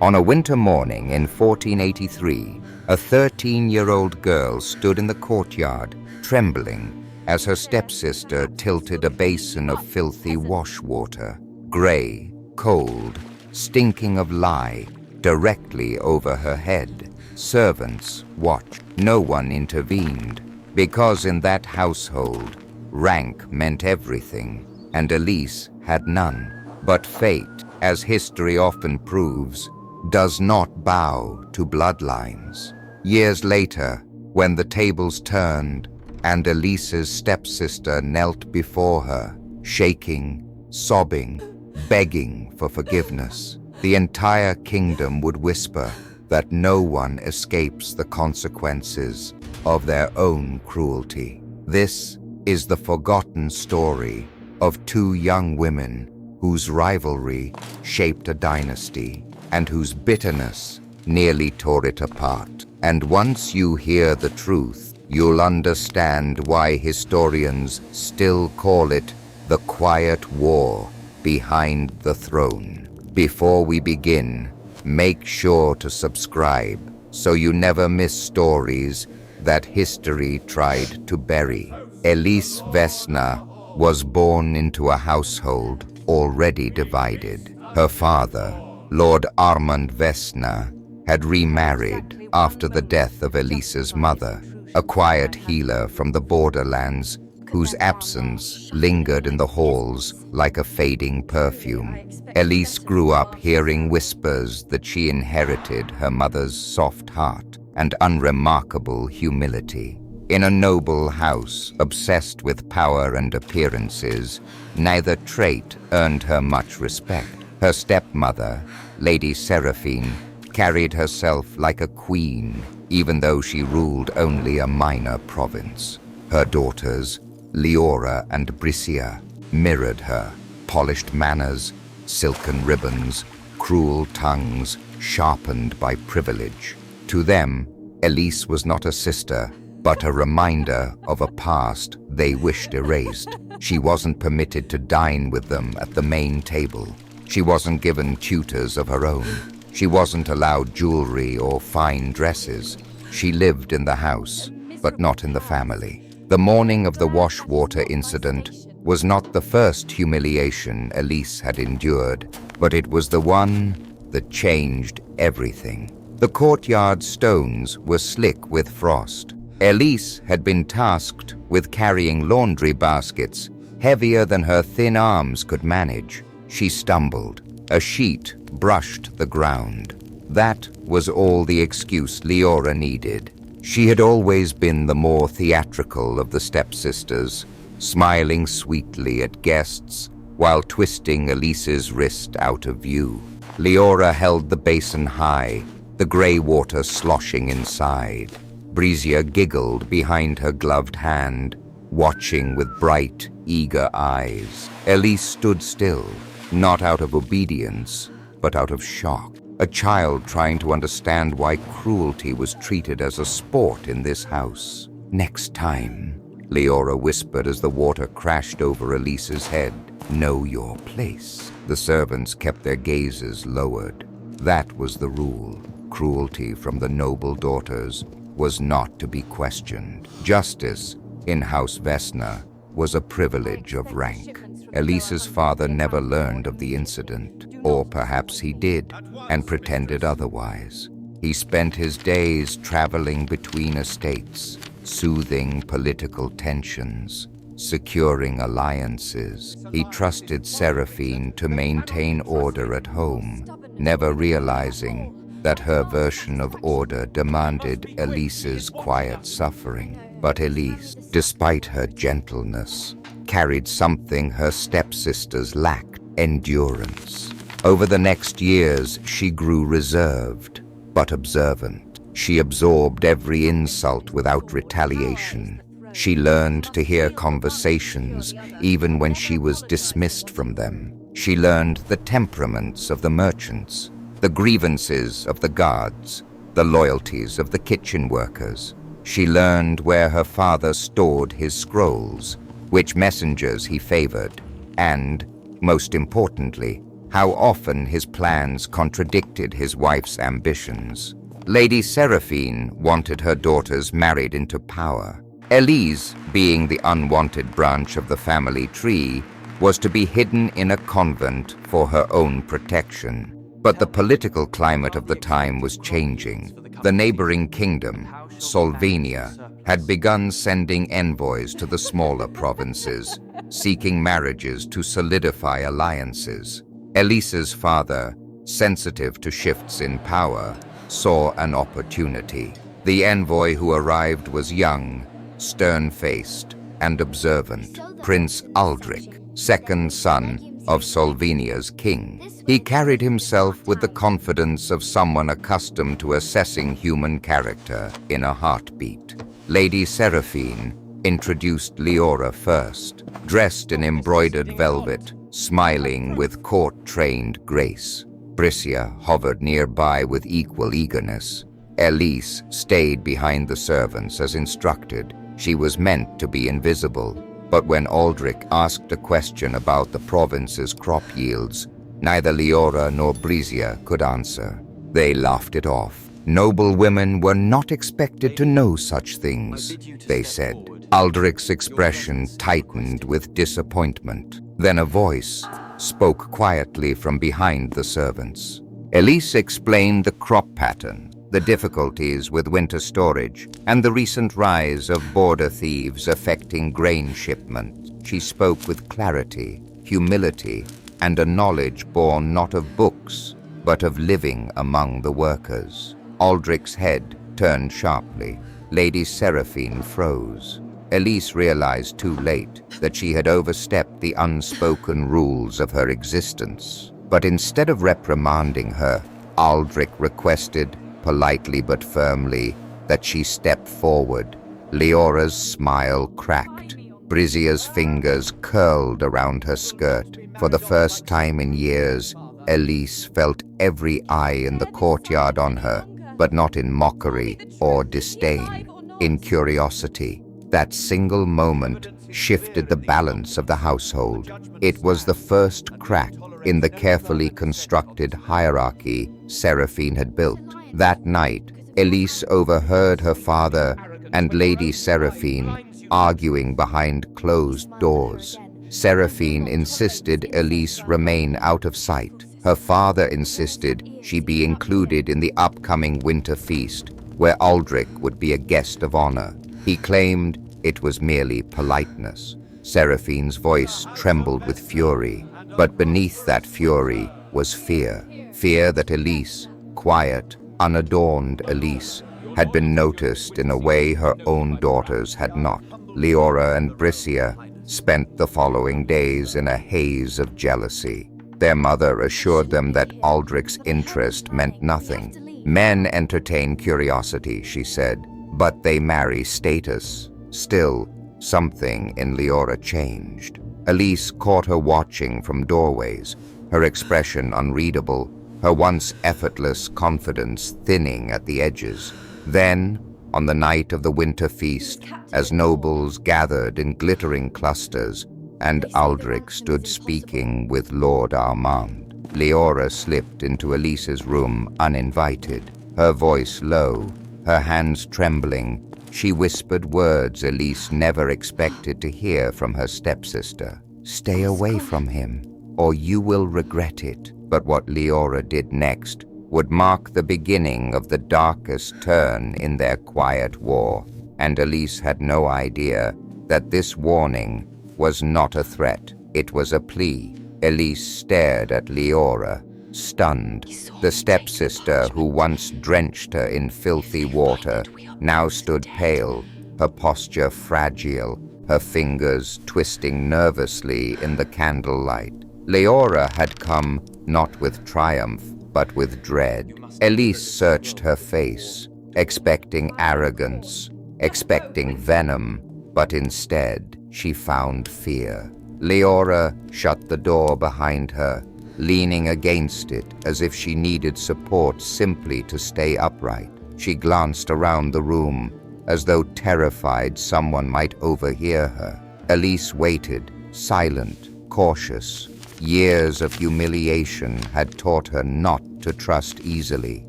On a winter morning in 1483, a 13-year-old girl stood in the courtyard, trembling, as her stepsister tilted a basin of filthy wash water, grey, cold, stinking of lye, directly over her head. Servants watched. No one intervened, because in that household, rank meant everything, and Elise had none. But fate, as history often proves, does not bow to bloodlines. Years later, when the tables turned and Elise's stepsister knelt before her, shaking, sobbing, begging for forgiveness, the entire kingdom would whisper that no one escapes the consequences of their own cruelty. This is the forgotten story of two young women whose rivalry shaped a dynasty and whose bitterness nearly tore it apart. And once you hear the truth, you'll understand why historians still call it the quiet war behind the throne. Before we begin, make sure to subscribe so you never miss stories that history tried to bury. Elise Vessna was born into a household already divided. Her father, Lord Armand Vessna, had remarried after the death of Elise's mother, a quiet healer from the borderlands whose absence lingered in the halls like a fading perfume. Elise grew up hearing whispers that she inherited her mother's soft heart and unremarkable humility. In a noble house obsessed with power and appearances, neither trait earned her much respect. Her stepmother, Lady Seraphine, carried herself like a queen, even though she ruled only a minor province. Her daughters, Leora and Brissia, mirrored her: polished manners, silken ribbons, cruel tongues sharpened by privilege. To them, Elise was not a sister, but a reminder of a past they wished erased. She wasn't permitted to dine with them at the main table. She wasn't given tutors of her own. She wasn't allowed jewelry or fine dresses. She lived in the house, but not in the family. The morning of the wash water incident was not the first humiliation Elise had endured, but it was the one that changed everything. The courtyard stones were slick with frost. Elise had been tasked with carrying laundry baskets heavier than her thin arms could manage. She stumbled. A sheet brushed the ground. That was all the excuse Leora needed. She had always been the more theatrical of the stepsisters, smiling sweetly at guests while twisting Elise's wrist out of view. Leora held the basin high, the grey water sloshing inside. Brissia giggled behind her gloved hand, watching with bright, eager eyes. Elise stood still, not out of obedience, but out of shock. A child trying to understand why cruelty was treated as a sport in this house. "Next time," Leora whispered as the water crashed over Elise's head, "know your place." The servants kept their gazes lowered. That was the rule. Cruelty from the noble daughters was not to be questioned. Justice in House Vessna was a privilege of rank. Elise's father never learned of the incident, or perhaps he did, and pretended otherwise. He spent his days traveling between estates, soothing political tensions, securing alliances. He trusted Seraphine to maintain order at home, never realizing that her version of order demanded Elise's quiet suffering. But Elise, despite her gentleness, carried something her stepsisters lacked: endurance. Over the next years, she grew reserved, but observant. She absorbed every insult without retaliation. She learned to hear conversations even when she was dismissed from them. She learned the temperaments of the merchants, the grievances of the guards, the loyalties of the kitchen workers. She learned where her father stored his scrolls, which messengers he favored, and, most importantly, how often his plans contradicted his wife's ambitions. Lady Seraphine wanted her daughters married into power. Elise, being the unwanted branch of the family tree, was to be hidden in a convent for her own protection. But the political climate of the time was changing. The neighboring kingdom, Slovenia, had begun sending envoys to the smaller provinces, seeking marriages to solidify alliances. Elise's father, sensitive to shifts in power, saw an opportunity. The envoy who arrived was young, stern-faced, and observant, Prince Aldric, second son of Slovenia's king. He carried himself with the confidence of someone accustomed to assessing human character in a heartbeat. Lady Seraphine introduced Leora first, dressed in embroidered velvet, smiling with court-trained grace. Brysia hovered nearby with equal eagerness. Elise stayed behind the servants as instructed. She was meant to be invisible, but when Aldric asked a question about the province's crop yields, neither Leora nor Brysia could answer. They laughed it off. Noble women were not expected to know such things, they said. Aldric's expression tightened with disappointment. Then a voice spoke quietly from behind the servants. Elise explained the crop pattern, the difficulties with winter storage, and the recent rise of border thieves affecting grain shipment. She spoke with clarity, humility, and a knowledge born not of books, but of living among the workers. Aldric's head turned sharply. Lady Seraphine froze. Elise realized too late that she had overstepped the unspoken rules of her existence. But instead of reprimanding her, Aldric requested, politely but firmly, that she step forward. Leora's smile cracked. Brysia's fingers curled around her skirt. For the first time in years, Elise felt every eye in the courtyard on her, but not in mockery or disdain, in curiosity. That single moment shifted the balance of the household. It was the first crack in the carefully constructed hierarchy Seraphine had built. That night, Elise overheard her father and Lady Seraphine arguing behind closed doors. Seraphine insisted Elise remain out of sight. Her father insisted she be included in the upcoming winter feast, where Aldric would be a guest of honor. He claimed it was merely politeness. Seraphine's voice trembled with fury, but beneath that fury was fear. Fear that Elise, quiet, unadorned Elise, had been noticed in a way her own daughters had not. Leora and Brysia spent the following days in a haze of jealousy. Their mother assured them that Aldric's interest meant nothing. Men entertain curiosity, she said, but they marry status. Still, something in Leora changed. Elise caught her watching from doorways, her expression unreadable, her once effortless confidence thinning at the edges. Then, on the night of the winter feast, as nobles gathered in glittering clusters, and Aldric stood speaking with Lord Armand, Leora slipped into Elise's room uninvited, her voice low, her hands trembling. She whispered words Elise never expected to hear from her stepsister. "Stay away from him, or you will regret it." But what Leora did next would mark the beginning of the darkest turn in their quiet war, and Elise had no idea that this warning was not a threat, it was a plea. Elise stared at Leora, stunned. The stepsister who once drenched her in filthy water now stood pale, her posture fragile, her fingers twisting nervously in the candlelight. Leora had come not with triumph, but with dread. Elise searched her face, expecting arrogance, expecting venom, but instead she found fear. Leora shut the door behind her, leaning against it as if she needed support simply to stay upright. She glanced around the room as though terrified someone might overhear her. Elise waited, silent, cautious. Years of humiliation had taught her not to trust easily.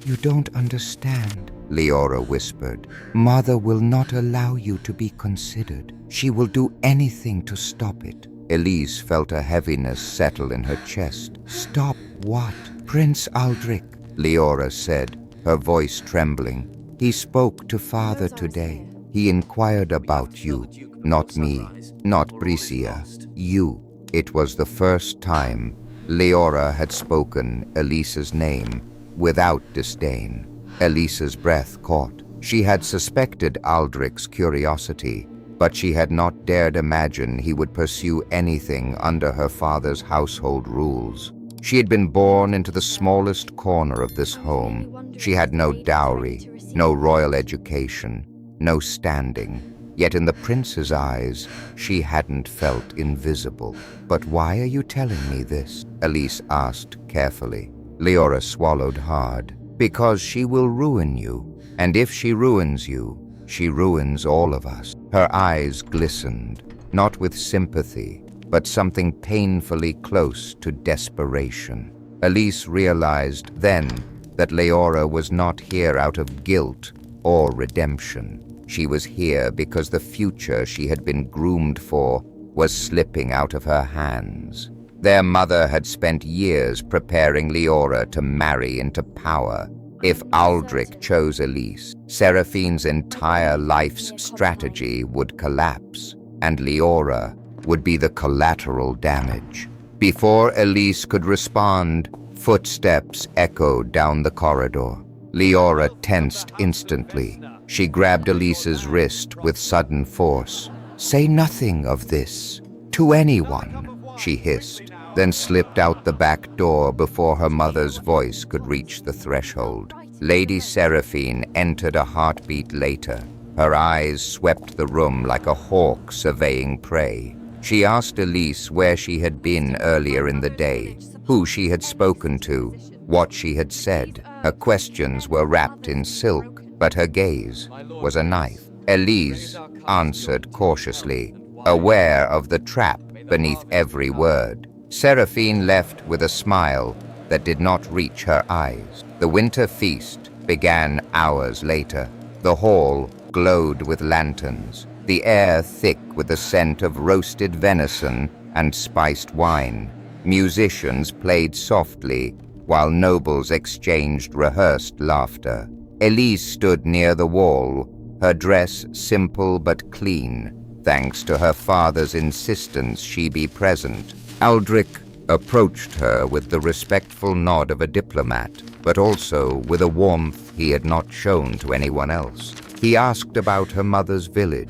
"You don't understand," Leora whispered. "Mother will not allow you to be considered. She will do anything to stop it." Elise felt a heaviness settle in her chest. "Stop what?" "Prince Aldric," Leora said, her voice trembling. "He spoke to father today. He inquired about you, not me, not Brisia, you." It was the first time Leora had spoken Elise's name without disdain. Elise's breath caught. She had suspected Aldric's curiosity, but she had not dared imagine he would pursue anything under her father's household rules. She had been born into the smallest corner of this home. She had no dowry, no royal education, no standing. Yet in the prince's eyes, she hadn't felt invisible. "But why are you telling me this?" Elise asked carefully. Leora swallowed hard. "Because she will ruin you, and if she ruins you, she ruins all of us." Her eyes glistened, not with sympathy, but something painfully close to desperation. Elise realized then that Leora was not here out of guilt or redemption. She was here because the future she had been groomed for was slipping out of her hands. Their mother had spent years preparing Leora to marry into power. If Aldric chose Elise, Seraphine's entire life's strategy would collapse, and Leora would be the collateral damage. Before Elise could respond, footsteps echoed down the corridor. Leora tensed instantly. She grabbed Elise's wrist with sudden force. "Say nothing of this to anyone," she hissed, then slipped out the back door before her mother's voice could reach the threshold. Lady Seraphine entered a heartbeat later. Her eyes swept the room like a hawk surveying prey. She asked Elise where she had been earlier in the day, who she had spoken to, what she had said. Her questions were wrapped in silk, but her gaze was a knife. Elise answered cautiously, aware of the trap beneath every word. Seraphine left with a smile that did not reach her eyes. The winter feast began hours later. The hall glowed with lanterns, the air thick with the scent of roasted venison and spiced wine. Musicians played softly, while nobles exchanged rehearsed laughter. Elise stood near the wall, her dress simple but clean, thanks to her father's insistence she be present. Aldric approached her with the respectful nod of a diplomat, but also with a warmth he had not shown to anyone else. He asked about her mother's village,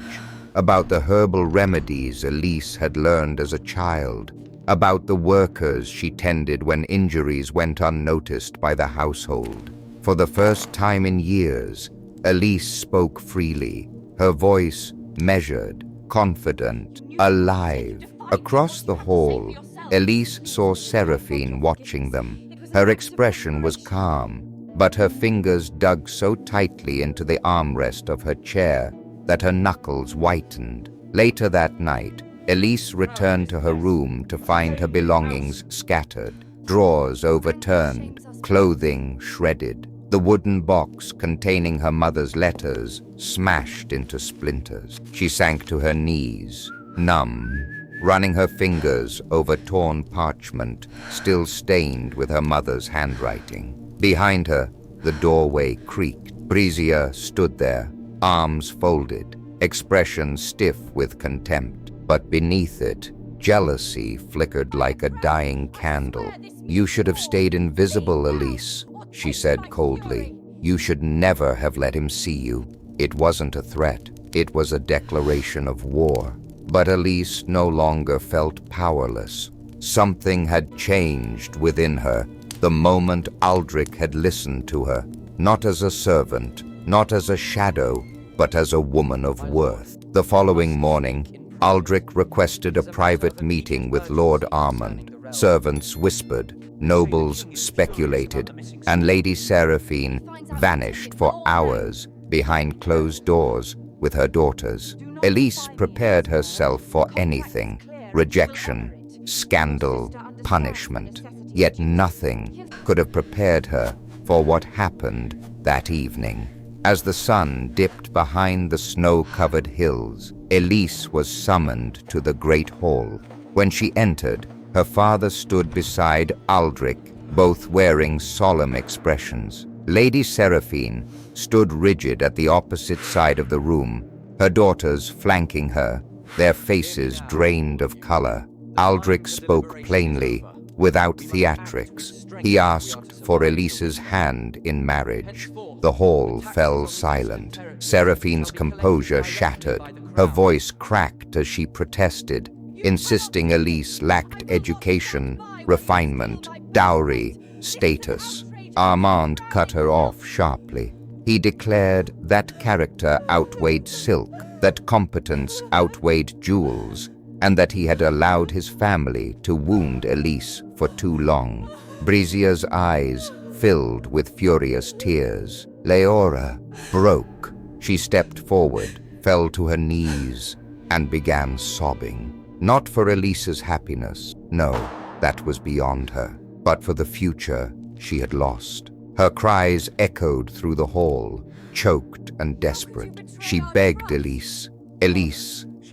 about the herbal remedies Elise had learned as a child, about the workers she tended when injuries went unnoticed by the household. For the first time in years, Elise spoke freely, her voice measured, confident, alive. Across the hall, Elise saw Seraphine watching them. Her expression was calm, but her fingers dug so tightly into the armrest of her chair that her knuckles whitened. Later that night, Elise returned to her room to find her belongings scattered, drawers overturned, clothing shredded, the wooden box containing her mother's letters smashed into splinters. She sank to her knees, numb, running her fingers over torn parchment, still stained with her mother's handwriting. Behind her, the doorway creaked. Brisia stood there, arms folded, expression stiff with contempt. But beneath it, jealousy flickered like a dying candle. "You should have stayed invisible, Elise," she said coldly. "You should never have let him see you." It wasn't a threat. It was a declaration of war. But Elise no longer felt powerless. Something had changed within her the moment Aldric had listened to her, not as a servant, not as a shadow, but as a woman of worth. The following morning, Aldric requested a private meeting with Lord Armand. Servants whispered, nobles speculated, and Lady Seraphine vanished for hours behind closed doors with her daughters. Elise prepared herself for anything: rejection, scandal, punishment. Yet nothing could have prepared her for what happened that evening. As the sun dipped behind the snow-covered hills, Elise was summoned to the great hall. When she entered, her father stood beside Aldric, both wearing solemn expressions. Lady Seraphine stood rigid at the opposite side of the room, her daughters flanking her, their faces drained of color. Aldric spoke plainly, without theatrics. He asked for Elise's hand in marriage. The hall fell silent. Seraphine's composure shattered. Her voice cracked as she protested, insisting Elise lacked education, refinement, dowry, status. Armand cut her off sharply. He declared that character outweighed silk, that competence outweighed jewels, and that he had allowed his family to wound Elise for too long. Brizia's eyes filled with furious tears. Leora broke. She stepped forward, fell to her knees, and began sobbing. Not for Elise's happiness, no, that was beyond her, but for the future she had lost. Her cries echoed through the hall, choked and desperate. She begged Elise,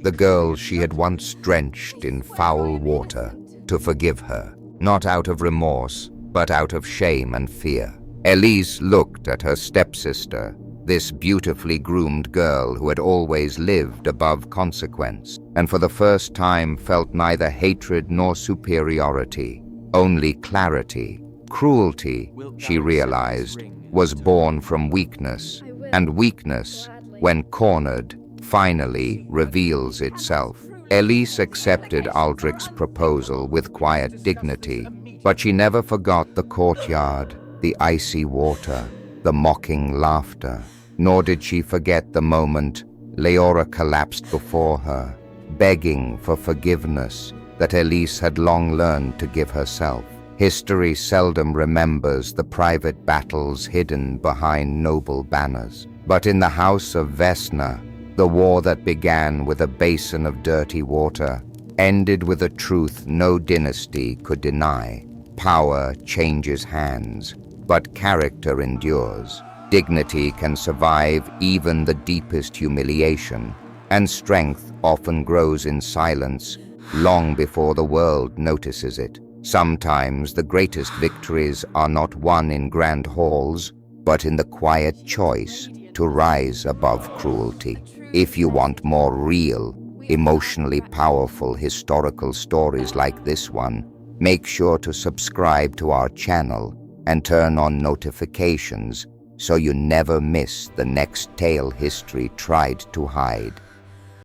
the girl she had once drenched in foul water, to forgive her, not out of remorse, but out of shame and fear. Elise looked at her stepsister, this beautifully groomed girl who had always lived above consequence, and for the first time felt neither hatred nor superiority, only clarity. Cruelty, she realized, was born from weakness, and weakness, when cornered, finally reveals itself. Elise accepted Aldric's proposal with quiet dignity, but she never forgot the courtyard, the icy water, the mocking laughter. Nor did she forget the moment Leora collapsed before her, begging for forgiveness that Elise had long learned to give herself. History seldom remembers the private battles hidden behind noble banners. But in the House of Vessna, the war that began with a basin of dirty water ended with a truth no dynasty could deny. Power changes hands, but character endures. Dignity can survive even the deepest humiliation, and strength often grows in silence long before the world notices it. Sometimes the greatest victories are not won in grand halls, but in the quiet choice to rise above cruelty. If you want more real, emotionally powerful historical stories like this one, make sure to subscribe to our channel and turn on notifications so you never miss the next tale history tried to hide.